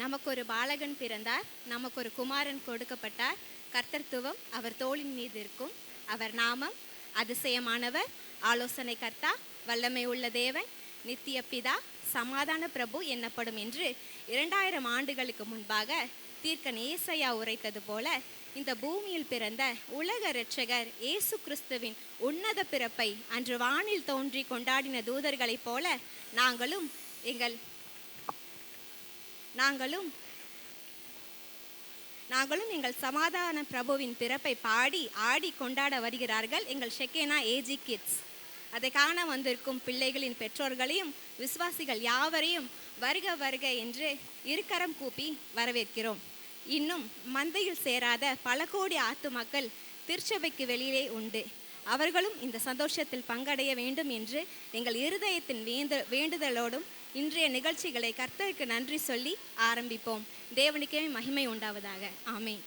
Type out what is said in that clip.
நமக்கு ஒரு பாலகன் பிறந்தார், நமக்கு ஒரு குமாரன் கொடுக்கப்பட்டார். கர்த்தத்துவம் அவர் தோளின் மீது இருக்கும். அவர் நாமம் அதிசயமானவர், ஆலோசனை கர்த்தா, வல்லமை உள்ள தேவன், நித்திய பிதா, சமாதான பிரபு என்னப்படும் என்று 2000 ஆண்டுகளுக்கு முன்பாக தீர்க்கன் ஏசாயா உரைத்தது போல, இந்த பூமியில் பிறந்த உலக இரட்சகர் இயேசு கிறிஸ்துவின் உன்னத பிறப்பை அன்று வானில் தோன்றி கொண்டாடின தூதர்களைப் போல நாங்களும் எங்கள் சமாதான பிரபுவின் பிறப்பை பாடி ஆடி கொண்டாட வருகிறார்கள் எங்கள் ஷெக்கேனா ஏஜி கிட்ஸ். அதை காண வந்திருக்கும் பிள்ளைகளின் பெற்றோர்களையும் விசுவாசிகள் யாவரையும் வருக வருக என்று இருக்கரம் கூப்பி வரவேற்கிறோம். இன்னும் மந்தையில் சேராத பல கோடி ஆத்துமக்கள் திருச்சபைக்கு வெளியிலே உண்டு. அவர்களும் இந்த சந்தோஷத்தில் பங்கடைய வேண்டும் என்று எங்கள் இருதயத்தின் வேண்டுதலோடும் இன்றைய நிகழ்ச்சிகளை கர்த்தருக்கு நன்றி சொல்லி ஆரம்பிப்போம். தேவனுக்கே மகிமை உண்டாவதாக. ஆமென்.